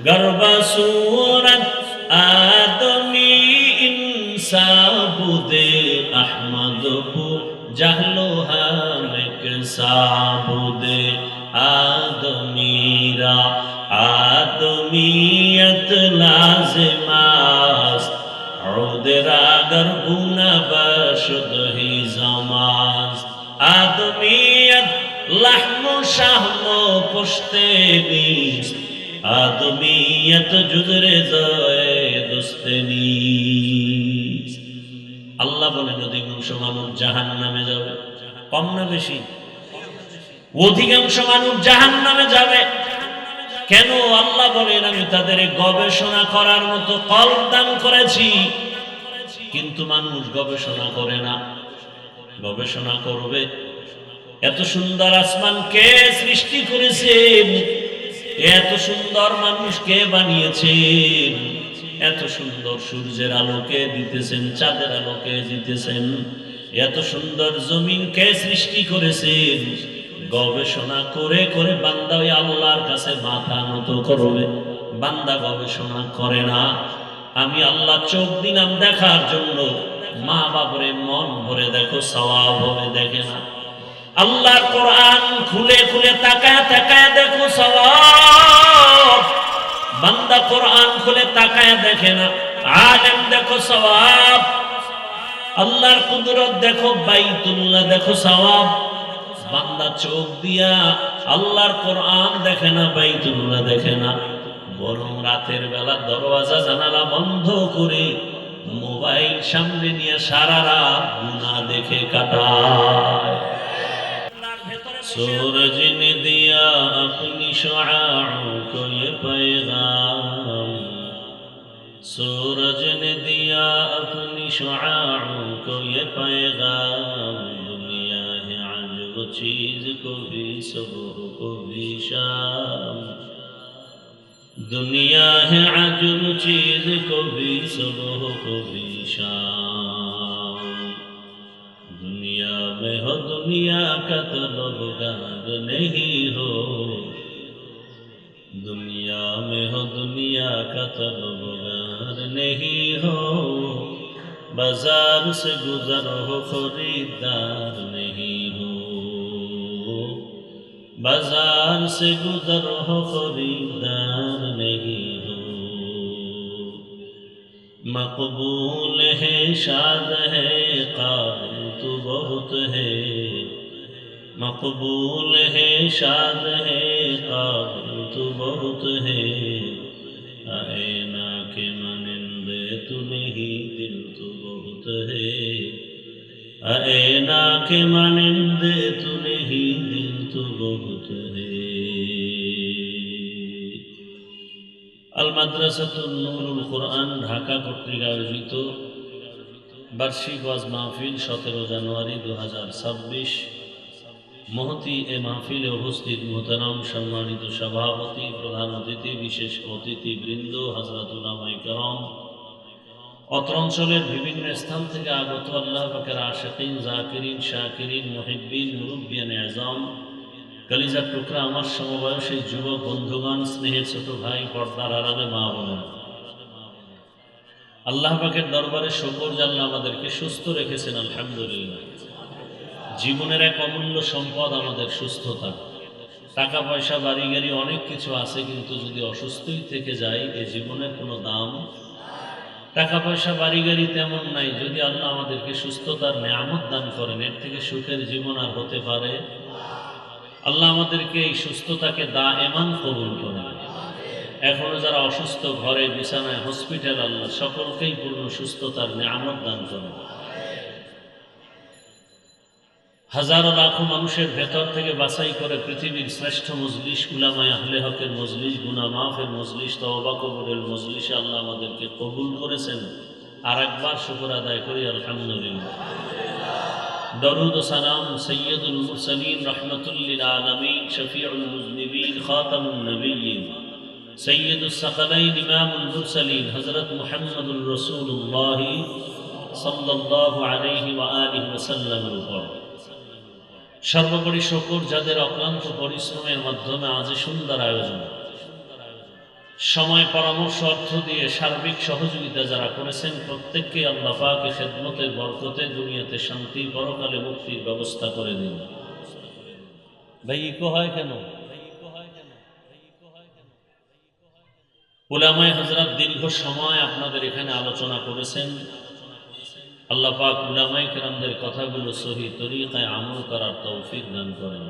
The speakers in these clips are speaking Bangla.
গর্বা সুরত আদমি ইনসা বুদে আহমদ বু জাহলো হামেক সাবুদে আদমিরা আদমিয়ত লাজিমাস উদরা গরবুনা বশুদ হি জামাজ আদমিয়ত লাহম শাহম পুশতে নিস আদমিয়ত জুদরে জয়ে দুস্তে নিস। আল্লাহ বলেন অধিকাংশ মানুষ জাহান্নামে যাবে। কম না বেশি? অধিকাংশ মানুষ জাহান্নামে যাবে। কেন? আল্লাহ বলেন আমি তাদের গবেষণা করার মতো কলব দান করেছি, কিন্তু মানুষ গবেষণা করে না। গবেষণা করবে, এত সুন্দর আসমান কে সৃষ্টি করেছেন, এত সুন্দর মানুষ কে বানিয়েছেন, এত সুন্দর সূর্যের আলোকে দিতেছেন, চাঁদের আলোকে দিতেছেন, এত সুন্দর জমিন কে সৃষ্টি করেছেন। গবেষণা করে করে বান্দা ওই আল্লাহর কাছে মাথা নত করবে। বান্দা গবেষণা করে না। আমি আল্লাহ চোখ দিলাম দেখার জন্য, মা বাপরে মন ভরে দেখো, সওয়াব হবে, দেখে না। আল্লাহর কোরআন খুলে খুলে তাকায় তাকায় দেখো, সওয়াব। বান্দা কোরআন খুলে তাকায় দেখে না। আলেম দেখো, সওয়াব। আল্লাহর কুদরত দেখো, বাইতুল্লাহ দেখো, সওয়াব। বান্দা চোখ দিয়া আল্লাহর কোরআন দেখে না, বাইতুল্লাহ দেখে না, বরং রাতের বেলা দরওয়াজা জানালা বন্ধ করে মোবাইল সামনে নিয়ে সারা রাত গুনাহ দেখে কাটায়। सूरज ने दिया अपनी शुआओं को ये पैगाम, सूरज ने दिया अपनी शुआओं को ये पैगाम, दुनिया है आज वो चीज को भी सुबह को भी शाम, दुनिया है आज वो चीज को भी सुबह को भी शाम, दुनिया में हो दुनिया का तलबगार नहीं हो, दुनिया में हो दुनिया का तलबगार नहीं हो, बाजार से गुजर हो खरीदार नहीं हो, बाजार से गुजर हो खरीदार नहीं हो, मकबूल है शाद है काबिल तो बहुत है, मकबूल है शाद है काबिल तो बहुत है, आईना के मानिंदे तू नहीं दिल तो बहुत है, आईना के मानिंदे तू नहीं दिल तो बहुत है। আল মাদ্রাসাতুন নূরুল কোরআন ঢাকা কর্তৃক আয়োজিত বার্ষিক ওয়াজ মাহফিল 17 জানুয়ারি 2026। মহতি এ মাহফিলে উপস্থিত মোহতারাম সম্মানিত সভাপতি, প্রধান অতিথি, বিশেষ অতিথি বৃন্দ, হযরত উলামায়ে কেরাম, অত্র অঞ্চলের বিভিন্ন স্থান থেকে আগত আল্লাহ পাকের আশিকিন, জাকিরিন, শাকিরিন, মুহিব্বিন, মুরব্বিয়ান আযম, কলিজার টুকরা আমার সমবয়সী যুবক বন্ধুগণ, স্নেহের ছোট ভাই, পর্দার আড়ালে মা বোনেরা, আল্লাহ পাকের দরবারে শুকর যে আল্লাহ আমাদেরকে সুস্থ রেখেছেন, আলহামদুলিল্লাহ। জীবনের এক অমূল্য সম্পদ আমাদের সুস্থতা। টাকা পয়সা বাড়ি গাড়ি অনেক কিছু আছে, কিন্তু যদি অসুস্থই থেকে যায় এ জীবনের কোনো দাম। টাকা পয়সা বাড়ি গাড়ি তেমন নাই, যদি আল্লাহ আমাদেরকে সুস্থতার নেয়ামত দান করেন, এর থেকে সুখের জীবন আর হতে পারে? আল্লাহ আমাদেরকে এই সুস্থতাকে দায়েমান কবুল করেন। এখনো যারা অসুস্থ, ঘরে বিছানায়, হসপিটাল, আল্লাহ সকলকেই পূর্ণ সুস্থতার নেয়ামত দান করেন। হাজারো লাখো মানুষের ভেতর থেকে বাছাই করে পৃথিবীর শ্রেষ্ঠ মজলিস, উলামায়ে আহলে হকের মজলিস, গুনাহ মাফের মজলিস, তওবা কবুলের মজলিসে আল্লাহ আমাদেরকে কবুল করেছেন। আর একবার শুকর আদায় করি, আলহামদুলিল্লাহ। দরুদ ও সালাম সৈয়দুল মুরসালিন, রাহমাতুল লিল আলামিন, শফিউল মুজনিবিন, খাতামুন নবিয়্যিন, সৈয়দুস সাকালাইন, ইমামুল মুরসালিন, হযরত মুহাম্মদুর রাসূলুল্লাহ সাল্লাল্লাহু আলাইহি ওয়া আলিহি ওয়াসাল্লামের উপর সর্বোপরি শুকর যাদের অক্লান্ত পরিশ্রমের মাধ্যমে আজ সুন্দর আয়োজন, সময়, পরামর্শ, অর্থ দিয়ে সার্বিক সহযোগিতা যারা করেছেন প্রত্যেককে আল্লাহ পাকের খেদমতের বরকতে দুনিয়াতে শান্তি, পরকালে মুক্তির ব্যবস্থা করে দিন। ভাই ইকো হয় কেন? উলামায়ে হযরত দীর্ঘ সময় আপনাদের এখানে আলোচনা করেছেন। আল্লাহ পাক উলামায়ে কেরামদের কথাগুলো সহিহ তরিকায় আমল করার তৌফিক দান করেন।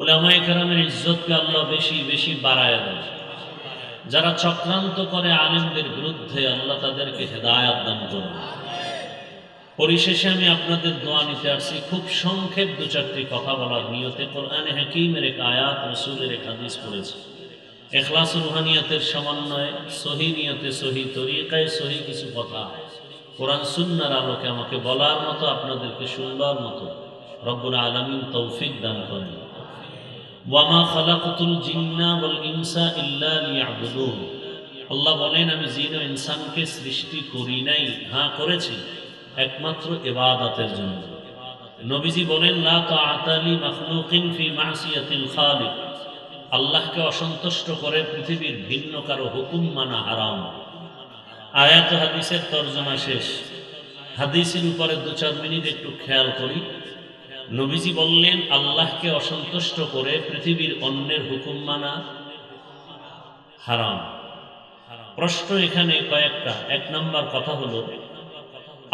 উলামায়ে কেরামের ইজ্জতকে আল্লাহ বেশি বেশি বাড়ায় দেন। যারা চক্রান্ত করে আলেমদের বিরুদ্ধে, আল্লাহ তাদেরকে হেদায়াত দান করেন। পরিশেষে আমি আপনাদের দোয়া নিতে আসছি। খুব সংক্ষেপ দু চারটি কথা বলার নিয়তে কোরআনে হাকীমের এক আয়াত, রাসূলের এক হাদিস পড়েছি। ইখলাস রুহানিয়াতের সমন্বয়ে সহিহ নিয়তে, সহিহ তরিকায়, সহিহ কিছু কথা কোরআন সুন্নাহর আলোকে আমাকে বলার মতো, আপনাদেরকে শুনবার মতো রব্বুল আলামিন তৌফিক দান করেন। ওয়ামা খালাকতুল জিন্না ওয়াল ইনসা ইল্লা লিয়াবুদুন। আল্লাহ বলেন, আমি জিন ও ইনসানকে সৃষ্টি করি নাই, হ্যাঁ করেছি, একমাত্র ইবাদতের জন্য। নবীজি বলেন, লা তাআতা লি মাখলুকিন ফি মাসিয়াতিল খালিক। আল্লাহকে অসন্তুষ্ট করে পৃথিবীর ভিন্ন কারো হুকুম মানা হারাম। আয়াত হাদিসের তরজমা শেষ। হাদিসের উপরে 2-4 মিনিট একটু খেয়াল করি। নবীজি বললেন, আল্লাহকে অসন্তুষ্ট করে পৃথিবীর অন্যের হুকুম মানা হারাম। প্রশ্ন এখানে কয়েকটা। 1 নম্বর কথা হলো,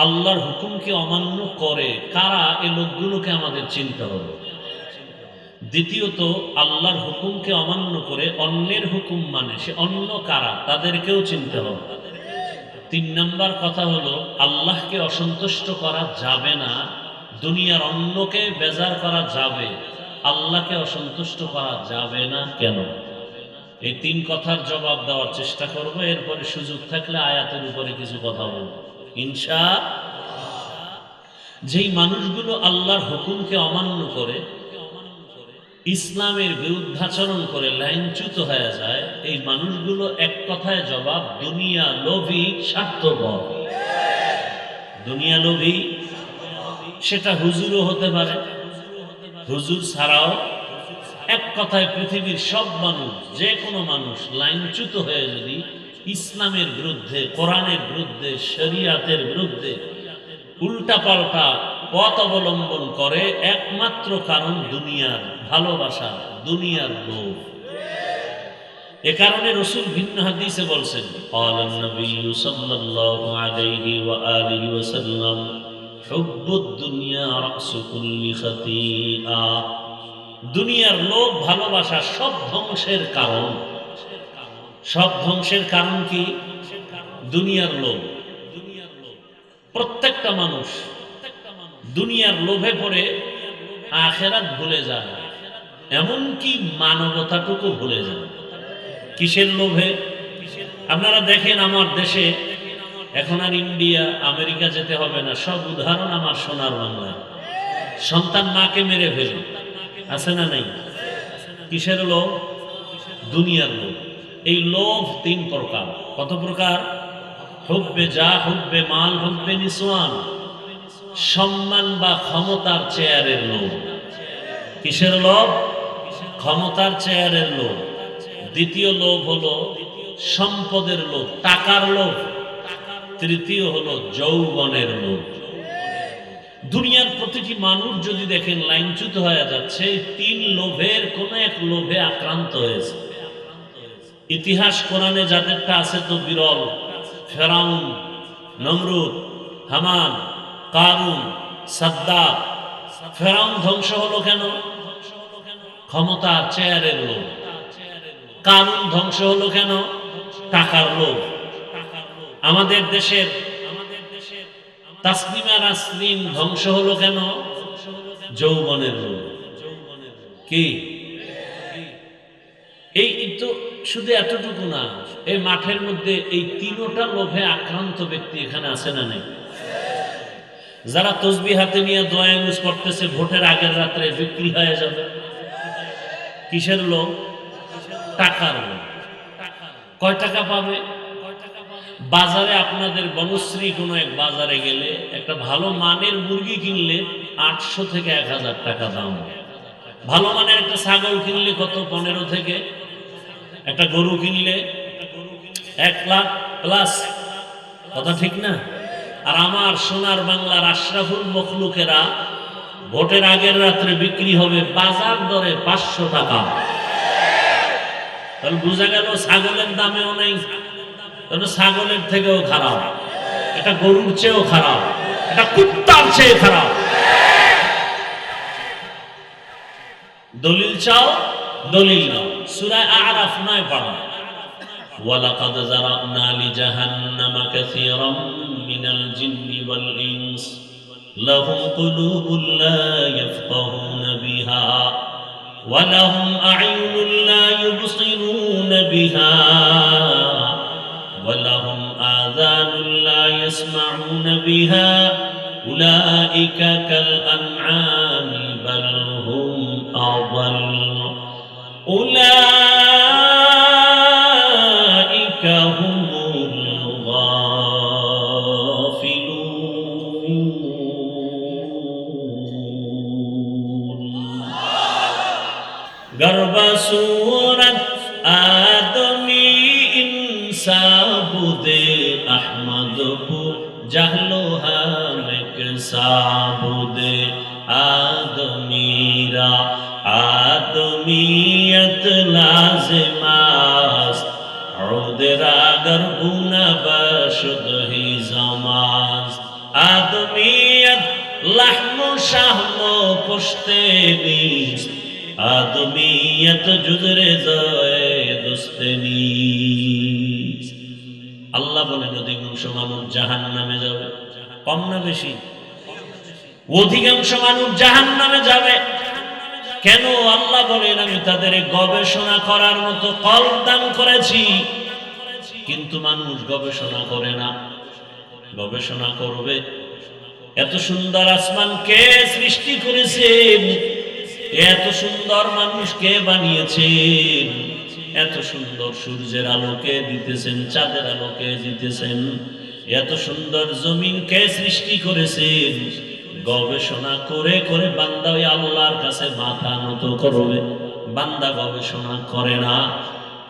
আল্লাহর হুকুমকে অমান্য করে কারা, এই লোকগুলোকে আমাদের চিনতে হবে। দ্বিতীয়ত, আল্লাহর হুকুমকে অমান্য করে অন্যের হুকুম মানে সে অন্য কারা, তাদেরকেও চিনতে হবে। 3 নম্বর কথা হলো, আল্লাহকে অসন্তুষ্ট করা যাবে না, দুনিয়ার অন্যকে বেজার করা যাবে, আল্লাহকে অসন্তুষ্ট করা যাবে না কেন? এই 3 কথার জবাব দেওয়ার চেষ্টা করব। এরপরে সুযোগ থাকলে আয়াতের উপরে কিছু কথা বলব ইনশাআল্লাহ। যেই মানুষগুলো আল্লাহর হুকুমকে অমান্য করে, ইসলামের বিরুদ্ধাচরণ করে লাইনচ্যুত হয়ে যায়, এই মানুষগুলো এক কথায় জবাব, দুনিয়া লোভী, স্বার্থপর। দুনিয়া লোভী, সেটা হুজুরও হতে পারে, হুজুর ছাড়াও। এক কথায় পৃথিবীর সব মানুষ, যে কোনো মানুষ লাইনচ্যুত হয়ে যদি ইসলামের বিরুদ্ধে, কোরআনের বিরুদ্ধে, শরিয়াতের বিরুদ্ধে উল্টাপাল্টা পথ অবলম্বন করে, একমাত্র কারণ দুনিয়ার ভালোবাসা, দুনিয়ার লোভ। এ কারণে রাসূল ভিন্ন হাদিসে বলছেন, ক্বালান নবী সাল্লাল্লাহু আলাইহি ওয়া আলিহি ওয়াসাল্লাম, হুব্বুদ দুনিয়া রাসু কুল্লি খাতিআ। দুনিয়ার লোভ, ভালোবাসা সব ধ্বংসের কারণ। সব ধ্বংসের কারণ কি? দুনিয়ার লোভ। প্রত্যেকটা মানুষ দুনিয়ার লোভে পড়ে আখিরাত ভুলে যায়, এমনকি মানবতাটুকু ভুলে যায়। কিসের লোভে? আপনারা দেখেন আমার দেশে এখন আর ইন্ডিয়া, আমেরিকা যেতে হবে না, সব উদাহরণ আমার সোনার বাংলায়। সন্তান মাকে মেরে ফেলে, আছে না নাই? কিসের লোভ? দুনিয়ার লোভ। এই লোভ 3 প্রকার। কত প্রকার? হুব্বে যা, হুব্বে মাল, হুব্বে নিসওয়ান। সম্মান বা ক্ষমতার চেয়ারের লোভ। কিসের লোভ? ক্ষমতার চেয়ারের লোভ। দ্বিতীয় লোভ হলো সম্পদের লোভ, টাকার লোভ। তৃতীয় হলো যৌবনের লোভ। দুনিয়ার প্রতিটি মানুষ যদি দেখেন লাইনচ্যুত হয়ে যাচ্ছে, 3 লোভের কোন এক লোভে আক্রান্ত হয়েছে। ইতিহাস কোরআনে যাদেরটা আছে তো বিরল। ফেরাউন, নমরুদ, হামান, কারুন, সাদ্দাত। ফেরাউন ধ্বংস হলো কেন? ক্ষমতার চেয়ারের লোভ। কারুন ধ্বংস হলো কেন? টাকার লোভ। আমাদের দেশের তাসলিমা নাসরিন ধ্বংস হলো কেন? যৌবনের লোভ। কি এই তো শুধু এতটুকু না, এই মাঠের মধ্যে এই 3টা লোভে আক্রান্ত ব্যক্তি এখানে আছে না নেই? যারা তসবিহ হাতে নিয়ে দোয়া ইউজ করতেছে, ভোটের আগের রাত্রে বিক্রি হয়ে যাবে। কিসের লোভ? টাকার লোভ। কয় টাকা পাবে? বাজারে আপনাদের বনশ্রী কোনো এক বাজারে গেলে একটা ভালো মানের মুরগি কিনলে 800 থেকে 1000 টাকা দাম। ভালো মানের একটা ছাগল কিনলে কত? 15 থেকে। একটা গরু কিনলে 1,00,000+ কথা ঠিক না? আর আমার সোনার বাংলার আশরাফুল মখলুকেরা ভোটের আগের রাত্রে বিক্রি হবে বাজার দরে 500 টাকা। তাহলে বোঝা গেল ছাগলের দামেও নেই, তাহলে ছাগলের থেকেও খারাপ, এটা গরুর চেয়েও খারাপ, এটা কুত্তার চেয়ে খারাপ। দলিল চাও, দলিল নাও। সূরা আরাফ 9 পড়ো। ওয়ালাকাদ যারানা লিজাহান্নামা কাসীরাম মিনাল জিন্নি ওয়াল ইনস লাহুম কুলুবুন লা ইয়াফকাহুনা বিহা ওয়া লাহুম আ'য়ুনুন লা ইউবসিরুনা বিহা ওয়া লাহুম আযানুন লা ইয়াসমাউনা বিহা উলাইকা কাল আন'আমি বাল হুম আযাল উলাইকা হুমুল গাফিলুন। গর্বা সূরত আদমি ইনসাবুদে আহমদপু জাহলো হামেক সাবুদে আদমিরা आदमियत लाज़िमास उदरा गरबुना बशुद ही जमास आदमियत लहमो शाहमो पुश्ते नीस आदमियत जुजरे ज़ाए दुस्ते नीस। अल्लाह बोले अधिकांश मानुष জাহান্নামে যাবে, কম না বেশি? অধিকাংশ মানুষ জাহান্নামে যাবে। কেন? আল্লাহ বলেন আমি তাদের গবেষণা করার মতো কলব দান করেছি, কিন্তু মানুষ গবেষণা করে না। গবেষণা করবে। এত সুন্দর আসমান কে সৃষ্টি করেছেন? এত সুন্দর মানুষ কে বানিয়েছেন? এত সুন্দর সূর্যের আলোকে দিতেছেন, চাঁদের আলোকে দিতেছেন। এত সুন্দর জমিন কে সৃষ্টি করেছেন? গবেষণা করে করে বান্দা ওই আল্লাহর কাছে মাথা নত করবে। বান্দা গবেষণা করে না।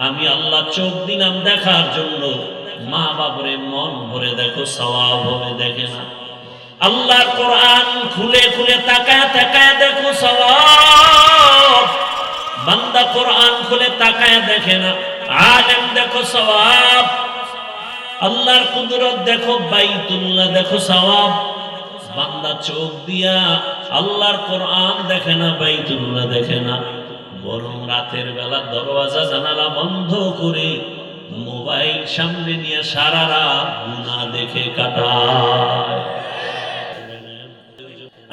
আমি আল্লাহ চোখ দিলাম দেখার জন্য, মা বাবরে মন ভরে দেখো সওয়াব হবে, দেখে না। আল্লাহর কোরআন খুলে খুলে তাকায় তাকায় দেখো সওয়াব। বান্দা কোরআন খুলে তাকায় দেখে না। আলেম দেখো সওয়াব। আল্লাহর কুদরত দেখো, বাইতুল্লাহ দেখো সওয়াব। বান্দা চোখ দিয়া আল্লাহর কোরআন দেখে না, বাইতুল্লাহ দেখে না, বরং রাতের বেলা দরওয়াজা জানালা বন্ধ করে মোবাইল সামনে নিয়ে সারা রাত গুনাহ দেখে কাটায়।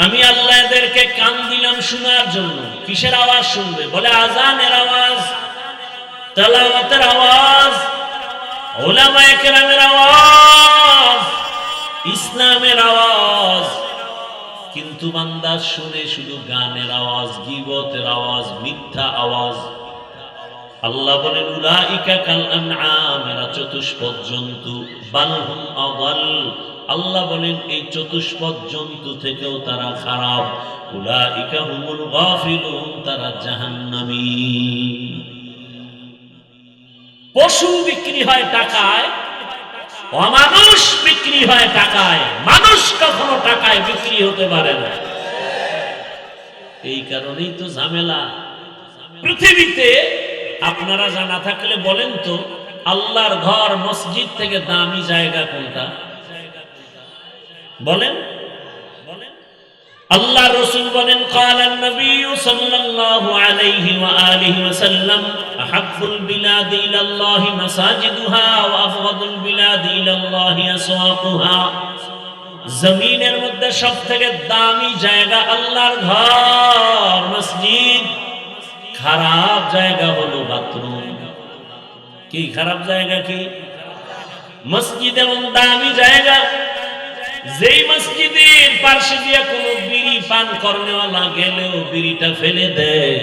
আমি আল্লাহ এদেরকে কান দিলাম শোনার জন্য। কিসের আওয়াজ শুনবে? বলে আজানের আওয়াজ, তেলাওয়াতের আওয়াজ, উলামায়ে কেরামের আওয়াজ, ইসলামের আওয়াজ। কিন্তু বান্দা শুনে শুধু গানের আওয়াজ, গীবতের আওয়াজ, মিথ্যা আওয়াজ। আল্লাহ বলেন উলাইকা কাল আনআম, এরা চতুষ্পদ জন্তু, বাল হুম আযাল। আল্লাহ বলেন এই চতুষ্পদ জন্তু থেকেও তারা খারাপ। উলাইকা হুমুল গাফিলুন, তারা জাহান্নামী। পশু বিক্রি হয় টাকায়, অমানুষ বিক্রি হয় টাকায়। মানুষ কখনো টাকায় বিক্রি হতে পারে না। এই কারণেই তো ঝামেলা পৃথিবীতে। আপনারা জানা থাকলে বলেন তো, আল্লাহর ঘর মসজিদ থেকে দামি জায়গা কোনটা? বলেন। আল্লাহ রাসূল বলেন ক্বালান নবী সাল্লাল্লাহু আলাইহি ওয়া আলিহি ওয়াসাল্লাম আহাব্বুল বিলাদি ইলাল্লাহি মাসাজিদুহা ওয়া আবগাদুল বিলাদি ইলাল্লাহি আসওয়াকুহা। জমিনের মধ্যে সবথেকে দামি জায়গা আল্লাহর ঘর, মসজিদ। খারাপ জায়গা হলো বাথরুম। কি খারাপ জায়গা? কি মসজিদ এমন দামি জায়গা, যেই মসজিদের পাশে দিয়ে কোনো বিড়ি পান করনেওয়ালা গেলেও বিড়িটা ফেলে দেয়।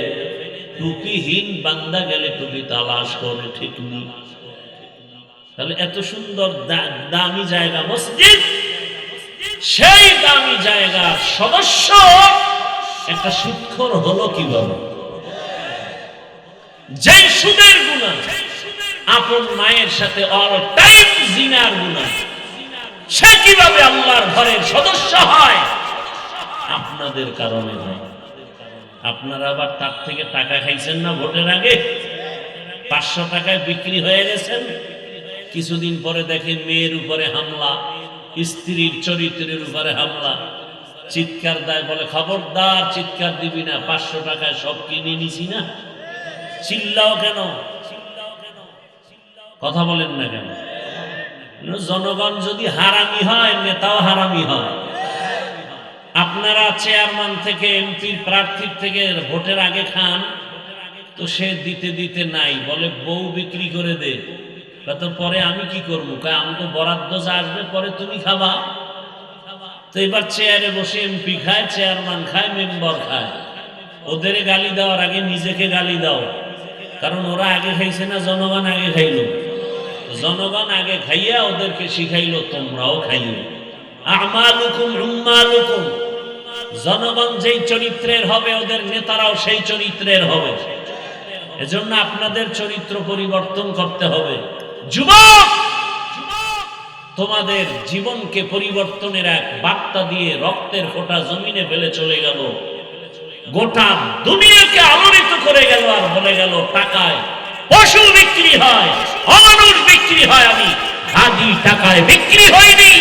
টুপিহীন বান্দা গেলে টুপি তালাশ করে, ঠিক নেই। তাহলে এত সুন্দর দামি জায়গা মসজিদ, সেই দামি জায়গার সদস্য একটা সুদখোর হলো কিভাবে? যেই সুদের গুনাহ আপন মায়ের সাথে অল টাইম জিনার গুনাহ, সে কিভাবে আল্লাহর ঘরের সদস্য হয়? আপনাদের কারণে হয়। আপনারা আবার তার থেকে টাকা খাইছেন না ভোটের আগে, 500 টাকায় বিক্রি হয়ে গেছেন। কিছুদিন পরে দেখেন মেয়ের উপরে হামলা, স্ত্রীর চরিত্রের উপরে হামলা, চিৎকার দেয়, বলে খবরদার চিৎকার দিবি না, 500 টাকায় সব কিনে নিছি না। চিল্লাও কেন? কথা বলেন না কেন? জনগণ যদি হারামি হয়, নেতাও হারামি হয়। আপনারা চেয়ারম্যান থেকে, এমপির প্রার্থীর থেকে ভোটের আগে খান, তো সে দিতে দিতে নাই, বলে বউ বিক্রি করে দে। তো পরে আমি কি করবো? আমি তো বরাদ্দ যা আসবে পরে তুমি খাবা। তো এবার চেয়ারে বসে এমপি খায়, চেয়ারম্যান খায়, মেম্বার খায়। ওদের গালি দেওয়ার আগে নিজেকে গালি দাও, কারণ ওরা আগে খাইছে না, জনগণ আগে খাইলো। জনগণ আগে খাইয়া ওদেরকে শিখাইলো, তোমরাও খাইও। আমালুকুম উম্মালুকুম, জনগণ যেই চরিত্রের হবে ওদের নেতারাও সেই চরিত্রের হবে। এজন্য আপনাদের চরিত্র পরিবর্তন করতে হবে। যুবক, তোমাদের জীবনকে পরিবর্তনের এক বার্তা দিয়ে রক্তের ফোঁটা জমিনে ফেলে চলে গেল, গোটা দুনিয়াকে আলোড়িত করে গেল, আর বলে গেল টাকায় পশু বিক্রি হয়, অমানুষ বিক্রি হয়। আমি আদি টাকায় বিক্রি হয়নি।